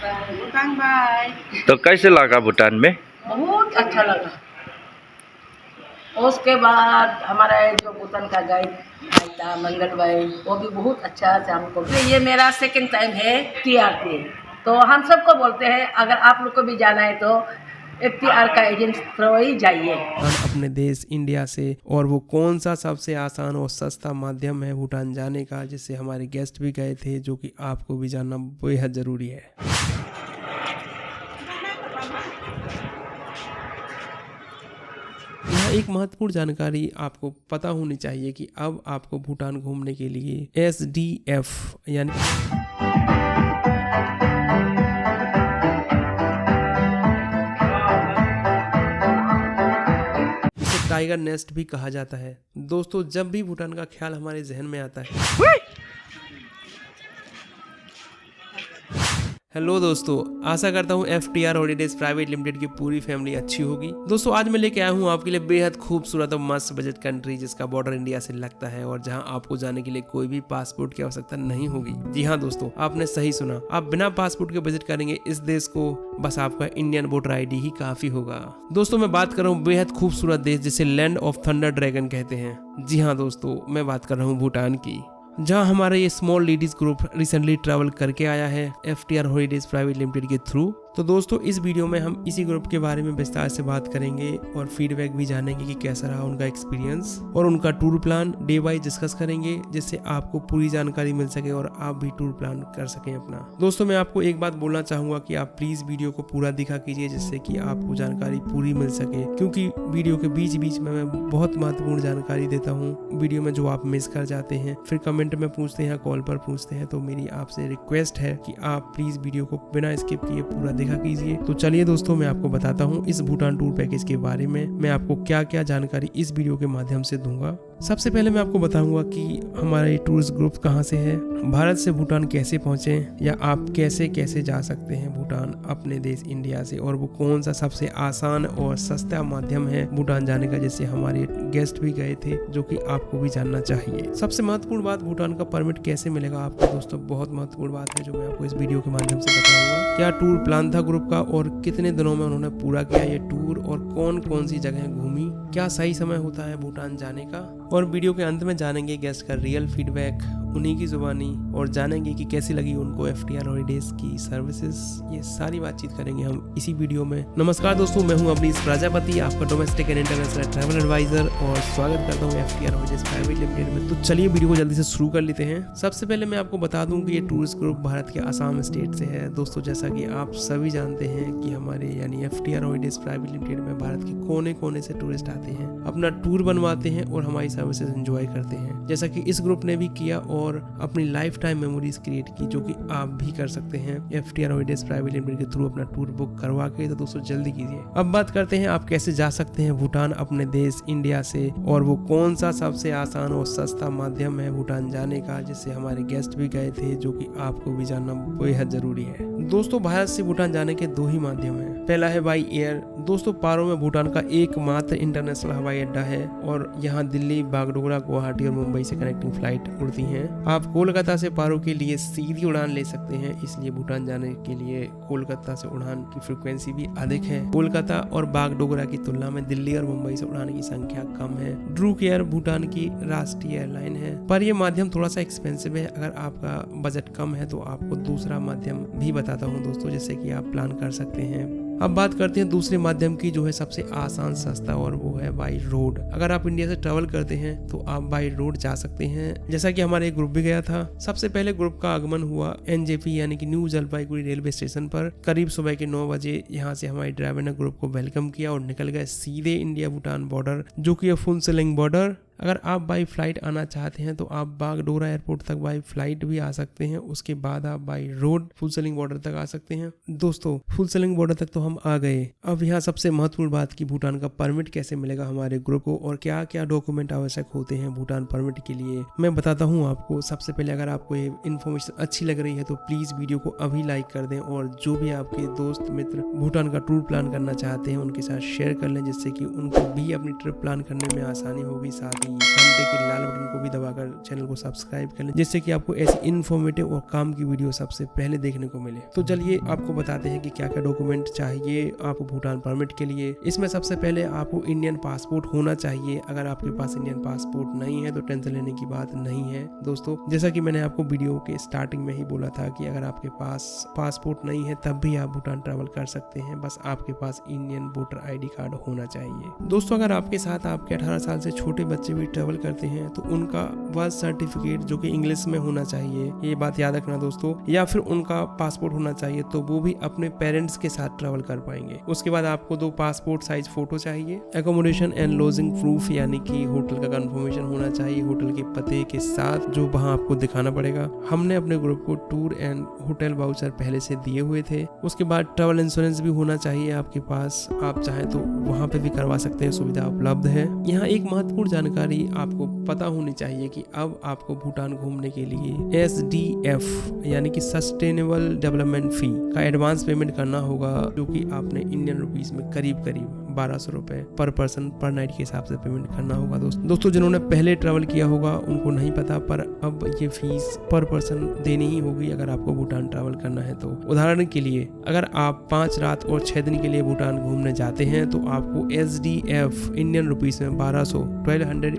भूटान भाई तो कैसे लगा भूटान में? बहुत अच्छा लगा। उसके बाद हमारा जो भूटान का गाइड भाई था मंगल भाई, वो भी बहुत अच्छा से हमको। ये मेरा सेकंड टाइम है TRT। तो हम सबको बोलते हैं अगर आप लोग को भी जाना है तो FTR का एजेंट थ्रू ही जाइए। अपने देश इंडिया से, और वो कौन सा सबसे आसान और सस्ता माध्यम है भूटान जाने का, जिससे हमारे गेस्ट भी गए थे, जो कि आपको भी जानना बेहद ज़रूरी है। यह एक महत्वपूर्ण जानकारी आपको पता होनी चाहिए कि अब आपको भूटान घूमने के लिए SDF यानी टाइगर नेस्ट भी कहा जाता है। दोस्तों, जब भी भूटान का ख्याल हमारे जहन में आता है। हेलो दोस्तों, आशा करता हूँ FTR हॉलीडेज प्राइवेट लिमिटेड की पूरी फैमिली अच्छी होगी। दोस्तों, आज मैं लेके आया हूँ आपके लिए बेहद खूबसूरत और मस्त बजट कंट्री, जिसका बॉर्डर इंडिया से लगता है और जहाँ आपको जाने के लिए कोई भी पासपोर्ट की आवश्यकता नहीं होगी। जी हाँ दोस्तों, आपने सही सुना, आप बिना पासपोर्ट के विजिट करेंगे इस देश को। बस आपका इंडियन वोटर ID ही काफी होगा। दोस्तों, मैं बात कर रहा हूँ बेहद खूबसूरत देश जिसे लैंड ऑफ थंडर ड्रैगन कहते हैं। जी हाँ दोस्तों, मैं बात कर रहा हूँ भूटान की, जहां हमारा ये small ladies group recently travel करके आया है FTR हॉलीडेज प्राइवेट लिमिटेड के थ्रू। तो दोस्तों, इस वीडियो में हम इसी ग्रुप के बारे में विस्तार से बात करेंगे और फीडबैक भी जानेंगे कि कैसा रहा उनका एक्सपीरियंस, और उनका tour plan day wise discuss करेंगे, जिससे आपको पूरी जानकारी मिल सके और आप भी टूर प्लान कर सकें अपना। दोस्तों, मैं आपको एक बात बोलना चाहूंगा कि आप प्लीज वीडियो को पूरा दिखा कीजिए, जिससे कि आपको जानकारी पूरी मिल सके, क्योंकि वीडियो के बीच बीच में मैं बहुत महत्वपूर्ण जानकारी देता हूँ वीडियो में, जो आप मिस कर जाते हैं, फिर कमेंट में पूछते हैं, कॉल पर पूछते हैं। तो मेरी आपसे रिक्वेस्ट है कि आप प्लीज वीडियो को बिना स्किप किए पूरा देखा कीजिए। तो चलिए दोस्तों, मैं आपको बताता हूँ इस भूटान टूर पैकेज के बारे में। मैं आपको क्या क्या जानकारी इस वीडियो के माध्यम से दूंगा। सबसे पहले मैं आपको बताऊंगा कि हमारे टूरिस्ट ग्रुप कहाँ से है, भारत से भूटान कैसे पहुंचे, या आप कैसे कैसे जा सकते हैं भूटान अपने देश इंडिया से, और वो कौन सा सबसे आसान और सस्ता माध्यम है भूटान जाने का, जिससे हमारे गेस्ट भी गए थे, जो कि आपको भी जानना चाहिए। सबसे महत्वपूर्ण बात, भूटान का परमिट कैसे मिलेगा आपको। दोस्तों, बहुत महत्वपूर्ण बात है जो मैं आपको इस वीडियो के माध्यम से बताऊंगा। क्या टूर प्लान था ग्रुप का और कितने दिनों में उन्होंने पूरा किया ये टूर, और कौन कौन सी जगह घूमी, क्या सही समय होता है भूटान जाने का, और वीडियो के अंत में जानेंगे गेस्ट का रियल फीडबैक उन्हीं की जुबानी, और जानेंगे कि कैसी लगी उनको FTR हॉलीडेज की सर्विसेज। ये सारी बातचीत करेंगे हम इसी वीडियो में। नमस्कार दोस्तों, मैं हूं अवनीश प्रजापति, आपका domestic and international travel adviser, और स्वागत करता हूं FTR हॉलीडेज प्राइवेट लिमिटेड में। तो चलिए वीडियो को जल्दी से शुरू कर लेते हैं। सबसे पहले मैं आपको बता दूं कि ये टूरिस्ट ग्रुप भारत के आसाम स्टेट से है। दोस्तों, जैसा कि आप सभी जानते हैं कि हमारे यानी FTR हॉलीडेज प्राइवेट लिमिटेड में भारत के कोने कोने से टूरिस्ट आते हैं, अपना टूर बनवाते हैं और हमारी सर्विसेज एंजॉय करते हैं, जैसा कि इस ग्रुप ने भी किया, और अपनी लाइफ टाइम मेमोरीज क्रिएट की, जो कि आप भी कर सकते हैं FTR हॉलीडेज प्राइवेट लिमिटेड के थ्रू अपना टूर बुक करवा के। तो दोस्तों, जल्दी कीजिए। अब बात करते हैं आप कैसे जा सकते हैं भूटान अपने देश इंडिया से, और वो कौन सा सबसे आसान और सस्ता माध्यम है भूटान जाने का, जिससे हमारे गेस्ट भी गए थे, जो कि आपको भी जानना बेहद जरूरी है। दोस्तों, भारत से भूटान जाने के दो ही माध्यम है। पहला है बाई एयर। दोस्तों, पारो में भूटान का एकमात्र इंटरनेशनल हवाई अड्डा है, और यहाँ दिल्ली, बागडोगरा, गुवाहाटी और मुंबई से कनेक्टिंग फ्लाइट उड़ती हैं। आप कोलकाता से पारो के लिए सीधी उड़ान ले सकते हैं, इसलिए भूटान जाने के लिए कोलकाता से उड़ान की फ्रीक्वेंसी भी अधिक है। कोलकाता और बागडोगरा की तुलना में दिल्ली और मुंबई से उड़ान की संख्या कम है। ड्रूक एयर भूटान की राष्ट्रीय एयरलाइन है, पर यह माध्यम थोड़ा सा एक्सपेंसिव है। अगर आपका बजट कम है तो आपको दूसरा माध्यम भी बताता हूँ दोस्तों, जैसे कि आप प्लान कर सकते हैं। अब बात करते हैं दूसरे माध्यम की, जो है सबसे आसान सस्ता, और वो है बाई रोड। अगर आप इंडिया से ट्रेवल करते हैं तो आप बाई रोड जा सकते हैं, जैसा कि हमारे एक ग्रुप भी गया था। सबसे पहले ग्रुप का आगमन हुआ NJP यानी कि न्यू जलपाईगुड़ी रेलवे स्टेशन पर करीब सुबह के 9 बजे। यहाँ से हमारे ड्राइवर ने ग्रुप को वेलकम किया और निकल गए सीधे इंडिया भूटान बॉर्डर, जो कि है फुलसेलिंग बॉर्डर। अगर आप बाई फ्लाइट आना चाहते हैं तो आप बागडोगरा एयरपोर्ट तक बाई फ्लाइट भी आ सकते हैं, उसके बाद आप बाई रोड फुलसेलिंग बॉर्डर तक आ सकते हैं। दोस्तों, फुलसेलिंग बॉर्डर तक तो हम आ गए। अब यहाँ सबसे महत्वपूर्ण बात कि भूटान का परमिट कैसे मिलेगा हमारे ग्रुप को, और क्या क्या डॉक्यूमेंट आवश्यक होते हैं भूटान परमिट के लिए, मैं बताता हूँ आपको। सबसे पहले, अगर आपको ये इन्फॉर्मेशन अच्छी लग रही है तो प्लीज वीडियो को अभी लाइक कर दें, और जो भी आपके दोस्त मित्र भूटान का टूर प्लान करना चाहते हैं उनके साथ शेयर कर लें, जिससे कि उनको भी अपनी ट्रिप प्लान करने में आसानी होगी। साथ ही घंटे के लाल बटन को भी दबाकर चैनल को सब्सक्राइब कर लें, जिससे कि आपको ऐसी इन्फॉर्मेटिव और काम की वीडियो सबसे पहले देखने को मिले। तो चलिए आपको बताते हैं कि क्या क्या डॉक्यूमेंट चाहिए आपको भूटान परमिट के लिए। इसमें सबसे पहले आपको इंडियन पासपोर्ट होना चाहिए। अगर आपके पास इंडियन पासपोर्ट नहीं है तो टेंशन लेने की बात नहीं है दोस्तों। जैसा कि मैंने आपको वीडियो के स्टार्टिंग में ही बोला था कि अगर आपके पास पासपोर्ट नहीं है तब भी आप भूटान ट्रैवल कर सकते हैं, बस आपके पास इंडियन वोटर ID कार्ड होना चाहिए। दोस्तों अगर आपके साथ आपके 18 साल से छोटे बच्चे भी ट्रैवल करते हैं तो उनका बर्थ सर्टिफिकेट जो कि इंग्लिश में होना चाहिए, ये बात याद रखना दोस्तों, या फिर उनका पासपोर्ट होना चाहिए, तो वो भी अपने पेरेंट्स के साथ ट्रैवल कर पाएंगे। उसके बाद आपको 2 पासपोर्ट साइज फोटो चाहिए। एकोमोडेशन एंड लॉजिंग प्रूफ यानी कि होटल का कंफर्मेशन होना चाहिए, होटल के पते के साथ जो वहाँ आपको दिखाना पड़ेगा। हमने अपने ग्रुप को टूर एंड होटल वाउचर पहले से दिए हुए थे। उसके बाद ट्रैवल इंश्योरेंस भी होना चाहिए आपके पास, आप चाहें तो वहाँ पे भी करवा सकते हैं, सुविधा उपलब्ध है। यहाँ एक महत्वपूर्ण जानकारी आपको पता होनी चाहिए कि अब आपको भूटान घूमने के लिए SDF यानी कि सस्टेनेबल डेवलपमेंट फी का एडवांस पेमेंट करना होगा, जो कि आपने इंडियन रुपीस में करीब 1200 रुपए पर पर्सन पर नाइट के हिसाब से पेमेंट करना होगा। दोस्तों जिन्होंने पहले ट्रैवल किया होगा उनको नहीं पता, पर अब ये फीस पर पर्सन देनी ही होगी अगर आपको भूटान ट्रैवल करना है तो। उदाहरण के लिए अगर आप 5 रात और 6 दिन के लिए भूटान घूमने जाते हैं तो आपको SDF इंडियन रुपीस में 1200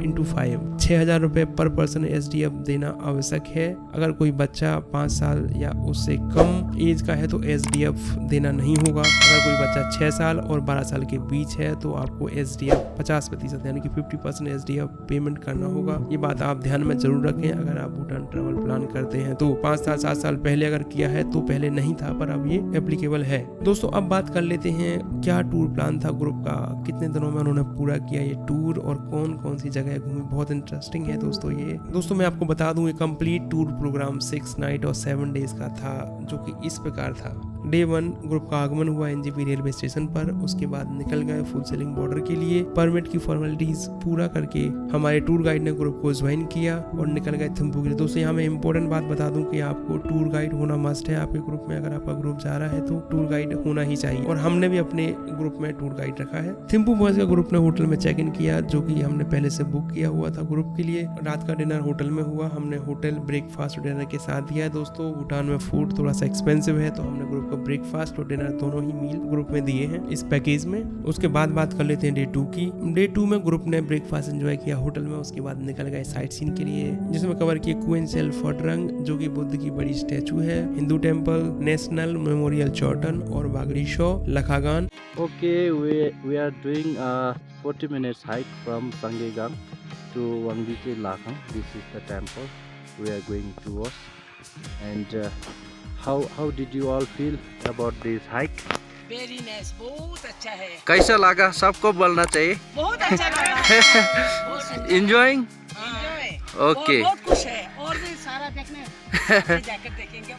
into 5 6000 रुपए पर पर्सन SDF देना आवश्यक है। अगर कोई बच्चा 5 साल या उससे कम एज का है तो SDF देना नहीं होगा। अगर कोई बच्चा 6 साल और 12 साल के बीच है तो आपको SDF 50% यानी कि 50% SDF पेमेंट करना होगा। ये बात आप ध्यान में जरूर रखें अगर आप भूटान ट्रैवल प्लान करते हैं तो। 5 साल 7 साल पहले अगर किया है तो पहले नहीं था, पर अब ये एप्लीकेबल है। दोस्तों अब बात कर लेते हैं क्या टूर प्लान था ग्रुप का, कितने दिनों में उन्होंने पूरा किया ये टूर और कौन कौन सी जगह घूमी। बहुत इंटरेस्टिंग है दोस्तों ये। दोस्तों मैं आपको बता दूं ये कंप्लीट टूर प्रोग्राम 6 नाइट और 7 डेज का था, जो कि इस प्रकार था। डे 1 ग्रुप का आगमन हुआ NJP रेलवे स्टेशन पर। उसके बाद निकल गए फुल सेलिंग बॉर्डर के लिए। परमिट की फॉर्मेलिटीज पूरा करके हमारे टूर गाइड ने ग्रुप को ज्वाइन किया और निकल गए थिम्पू के लिए। दोस्तों यहाँ मैं इंपॉर्टेंट बात बता दूं कि आपको टूर गाइड होना मस्ट है आपके ग्रुप में। अगर आपका ग्रुप जा रहा है तो टूर गाइड होना ही चाहिए, और हमने भी अपने ग्रुप में टूर गाइड रखा है। थिम्पू पहुंच का ग्रुप ने होटल में चेक इन किया, जो कि हमने पहले से बुक किया हुआ था ग्रुप के लिए। रात का डिनर होटल में हुआ। हमने होटल ब्रेकफास्ट डिनर के साथ दिया है। दोस्तों भूटान में फूड थोड़ा सा एक्सपेंसिव है, तो हमने ग्रुप को ब्रेकफास्ट और डिनर दोनों ही मील ग्रुप में दिए हैं इस पैकेज में। उसके बाद बात कर लेते हैं डे 2 की। डे 2 में ग्रुप ने ब्रेकफास्ट एंजॉय किया होटल में। उसके बाद निकल गए साइट सीन के लिए, जिसमें कवर किए कुएन सेल फोर्टरंग, जो कि बुद्ध की बड़ी स्टैचू है, Hindu temple, national memorial Chorten और बागड़ी शो, लखागान। Okay, we are doing a 40 minutes hike from Sangyegang to Wangdiche Lakhang. This is the temple we are going towards. And how did you all feel about this hike? Very nice, बहुत अच्छा है। कैसा लगा? सबको बोलना चाहिए। बहुत अच्छा लगा। Enjoying? Okay. बहुत खुश है और भी सारा देखने जाकर देखेंगे।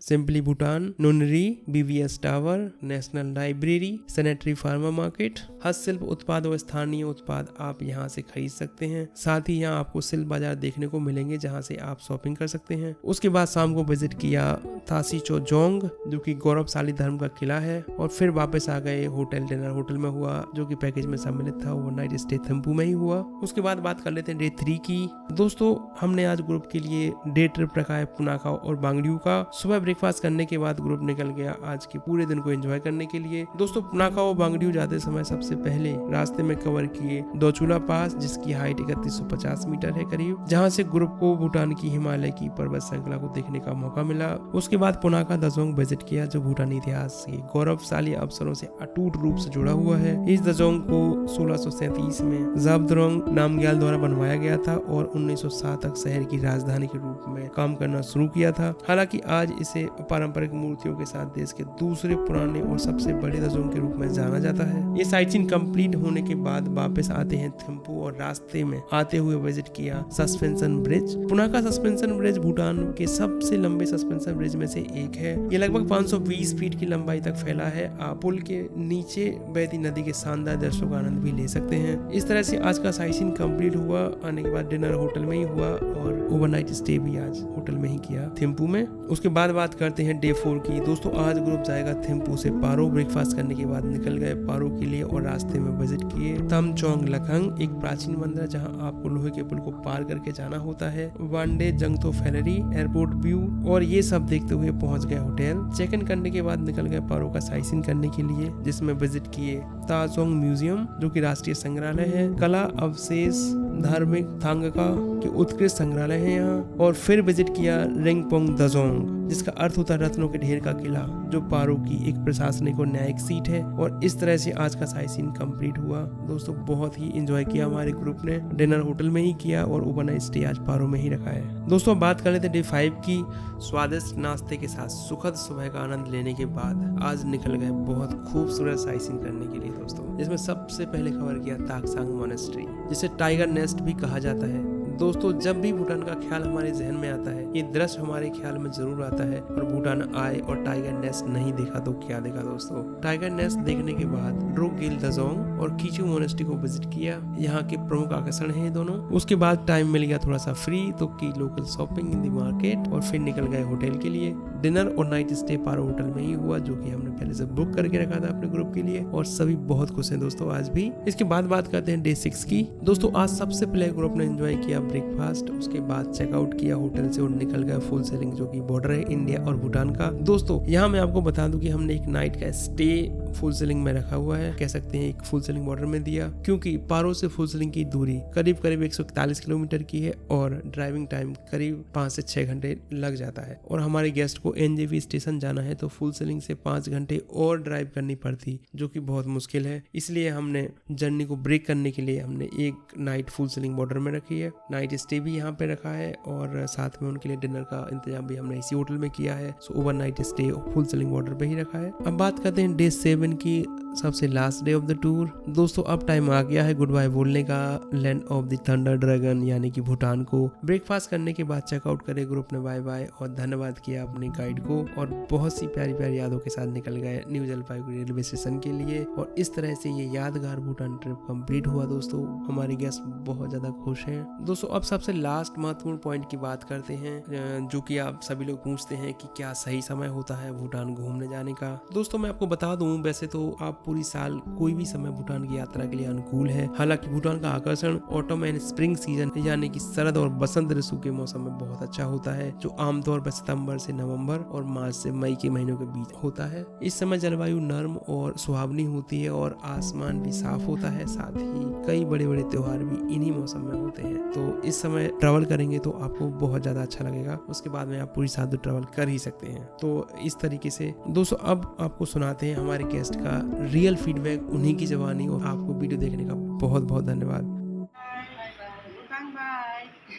Simply Bhutan, nunnery, BVS tower, national library, centenary farmers market, हस्तशिल्प उत्पाद और स्थानीय उत्पाद आप यहाँ से खरीद सकते हैं। साथ ही यहाँ आपको शिल्प बाजार देखने को मिलेंगे जहाँ से आप शॉपिंग कर सकते हैं। उसके बाद शाम को विजिट किया तासीचो जोंग, जो कि गौरवशाली धर्म का किला है, और फिर वापस आ गए होटल। डिनर होटल में हुआ, जो कि पैकेज में सम्मिलित था। ओवरनाइट स्टे थिम्पू में ही हुआ। उसके बाद बात कर लेते हैं डे 3 की। दोस्तों हमने आज ग्रुप के लिए डे ट्रिप रखा है पुनाखाओ और बांगड्यू का। सुबह ब्रेकफास्ट करने के बाद ग्रुप निकल गया आज के पूरे दिन को एंजॉय करने के लिए। दोस्तों पुनाखाओ बांगड्यू जाते समय सबसे पहले रास्ते में कवर किए दोचुला पास, जिसकी हाइट 3150 मीटर है करीब, जहां से ग्रुप को भूटान की हिमालय की पर्वत श्रृंखला को देखने का मौका मिला। उसके बाद पुनाखा दजोंग विजिट किया, जो भूटानी इतिहास के गौरवशाली अवसरों से अटूट रूप से जुड़ा हुआ है। इस दजोंग को 1637 में जाब्द्रोंग नामग्याल द्वारा बनवाया गया था और 1907 तक शहर की राजधानी के रूप में काम करना शुरू किया था। हालांकि आज इसे पारंपरिक मूर्तियों के साथ देश के दूसरे पुराने और सबसे बड़े दजोंग के रूप में जाना जाता है। ये साइट सीइंग कंप्लीट होने के बाद वापस आते हैं थिम्पू और रास्ते में आते हुए विजिट किया सस्पेंशन ब्रिज। पुणे का सस्पेंशन ब्रिज भूटान के सबसे लंबे सस्पेंशन ब्रिज में से एक है। ये लगभग 520 फीट की लंबाई तक फैला है। आप पुल के नीचे बहती नदी के शानदार दृश्यों का आनंद भी ले सकते हैं। इस तरह से आज का साइट सीइंग कंप्लीट हुआ। आने के बाद डिनर होटल में ही हुआ और ओवरनाइट स्टे भी आज होटल में ही किया थिम्पू में। उसके बाद बात करते हैं डे 4 की। दोस्तों आज ग्रुप जाएगा थिम्पू से पारो। ब्रेकफास्ट करने के बाद निकल गए पारो के लिए और रास्ते में विजिट किए तमचोंग लखंग, एक प्राचीन मंदिर जहां आपको लोहे के पुल को पार करके जाना होता है। वन डे जंगतो फेलरी एयरपोर्ट व्यू और ये सब देखते हुए पहुंच गए होटल। चेक इन करने के बाद निकल गए पारो का साइट सीइंग करने के लिए, जिसमें विजिट किए ताजोंग म्यूजियम जो कि राष्ट्रीय संग्रहालय है, कला अवशेष, धार्मिक थांगका के उत्कृष्ट संग्रहालय है यहाँ, और फिर विजिट किया रिंगपोंग दजोंग जिसका अर्थ होता है रत्नों के ढेर का किला, जो पारो की एक प्रशासनिक और न्यायिक सीट है। और इस तरह से आज का साइट सीइंग कंप्लीट हुआ। दोस्तों बहुत ही एंजॉय किया हमारे ग्रुप ने। डिनर होटल में ही किया और ओवरनाइट स्टे आज पारो में ही रखा है। दोस्तों बात कर लेते हैं डे 5 की। स्वादिष्ट नाश्ते के साथ सुखद सुबह का आनंद लेने के बाद आज निकल गए बहुत खूबसूरत साइट सीइंग करने के लिए दोस्तों, जिसमें सबसे पहले कवर किया ताकसांग मोनेस्ट्री, जिसे टाइगर नेस्ट भी कहा जाता है। दोस्तों जब भी भूटान का ख्याल हमारे जहन में आता है, ये दृश्य हमारे ख्याल में जरूर आता है। और भूटान आए और टाइगर नेस्ट नहीं देखा तो क्या देखा दोस्तों। टाइगर नेस्ट देखने के बाद ड्रोगिल दजोंग और कीचू मोनेस्ट्री को विजिट किया। यहाँ के प्रमुख आकर्षण है दोनों। उसके बाद टाइम मिल गया थोड़ा सा फ्री, तो की लोकल शॉपिंग इन दी मार्केट और फिर निकल गए होटल के लिए। डिनर और नाइट स्टे पारो होटल में ही हुआ, जो कि हमने पहले से बुक करके रखा था अपने ग्रुप के लिए, और सभी बहुत खुश हैं दोस्तों आज भी। इसके बाद बात करते हैं डे 6 की। दोस्तों आज सबसे पहले ग्रुप ने एंजॉय किया ब्रेकफास्ट, उसके बाद चेकआउट किया होटल से और निकल गए फुल सेलिंग, जो कि बॉर्डर है इंडिया और भूटान का। दोस्तों यहाँ मैं आपको बता दूं कि हमने एक नाइट का स्टे फुल सेलिंग में रखा हुआ है, कह सकते हैं एक फुल सेलिंग बॉर्डर में दिया, क्योंकि पारो से फुल सेलिंग की दूरी करीब 141 किलोमीटर की है और ड्राइविंग टाइम करीब 5 से 6 घंटे लग जाता है। और हमारे गेस्ट को एनजेपी स्टेशन जाना है तो फुल सेलिंग से 5 घंटे और ड्राइव करनी पड़ती, जो कि बहुत मुश्किल है। इसलिए हमने जर्नी को ब्रेक करने के लिए हमने एक नाइट फुल सेलिंग बॉर्डर में रखी है। नाइट स्टे भी यहाँ पे रखा है और साथ में उनके लिए डिनर का इंतजाम भी हमने इसी होटल में किया है। So overnight stay Phuentsholing border पे ही रखा है। अब बात करते हैं डे 7 की, सबसे last day of the tour. दोस्तों अब टाइम आ गया है गुड बाय बोलने का land of the thunder dragon यानी कि भूटान को। ब्रेकफास्ट करने के बाद चेकआउट करे ग्रुप ने बाय बाय और धन्यवाद किया अपने गाइड को और बहुत सी प्यारी प्यारी यादों के साथ निकल गए न्यू जलपाईगुड़ी रेलवे स्टेशन के लिए। और इस तरह से ये यादगार भूटान ट्रिप कंप्लीट हुआ दोस्तों। हमारे गेस्ट बहुत ज्यादा खुश हैं। दोस्तों अब सबसे लास्ट महत्वपूर्ण पॉइंट की बात करते हैं, जो कि आप सभी लोग पूछते हैं कि क्या सही समय होता है भूटान घूमने जाने का। दोस्तों मैं आपको बता दूं, वैसे तो आप पूरी साल कोई भी समय भूटान की यात्रा के लिए अनुकूल है। हालांकि भूटान का आकर्षण ऑटम एंड स्प्रिंग सीजन यानी कि शरद और बसंत ऋतु के मौसम में बहुत अच्छा होता है, जो आमतौर पर सितंबर से नवंबर और मार्च से मई के महीनों के बीच होता है। इस समय जलवायु नर्म और सुहावनी होती है और आसमान भी साफ होता है। साथ ही कई बड़े बड़े त्योहार भी इन्हीं मौसम में होते हैं, तो इस समय ट्रैवल करेंगे तो आपको बहुत ज्यादा अच्छा लगेगा। उसके बाद में आप पूरी साल ट्रैवल कर ही सकते हैं। तो इस तरीके से दोस्तों अब आपको सुनाते हैं हमारे गेस्ट का रियल फीडबैक उन्हीं की जबानी। और आपको वीडियो देखने का बहुत बहुत धन्यवाद।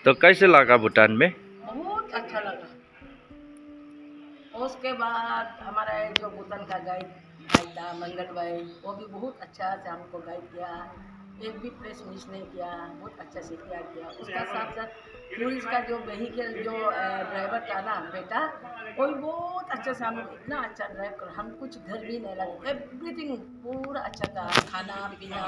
तो कैसे लगा भूटान में? बहुत अच्छा लगा। उसके बाद हमारा जो भूटान का गाइड भाई था मंगल भाई, वो भी बहुत अच्छा से हमको गाइड किया, एक भी प्लेस मिस नहीं किया, बहुत अच्छा से किया। उसका साथ साथ टूरिस्ट का जो व्हीकल जो ड्राइवर था ना बेटा, वो भी बहुत अच्छा से हम इतना अच्छा ड्राइव कर, हम कुछ घर भी नहीं लगा, एवरीथिंग पूरा अच्छा था। खाना पीना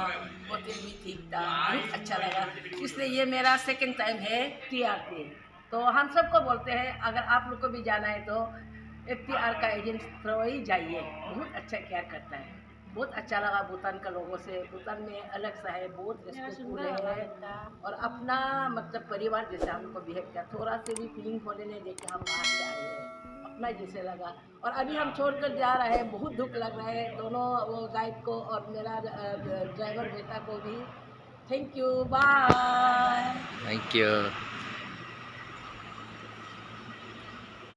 होटल भी ठीक था, बहुत अच्छा लगा। इसलिए ये मेरा सेकंड टाइम है TRT। तो हम सबको बोलते हैं अगर आप लोग को भी जाना है तो FTR का एजेंट थ्रू ही जाइए, बहुत अच्छा केयर करता है। बहुत अच्छा लगा भूटान का लोगों से। भूटान में अलग सा है, बहुत रिस्पेक्टफुल है और अपना मतलब परिवार जैसे हमको बिहेव किया। थोड़ा से भी फीलिंग होने नहीं देके हम बाहर से आए हैं, अपना जैसे लगा। और अभी हम छोड़कर जा रहे हैं, बहुत दुख लग रहा है दोनों वो गाइड को और मेरा ड्राइवर बेटा को भी। Thank you, bye. Thank you.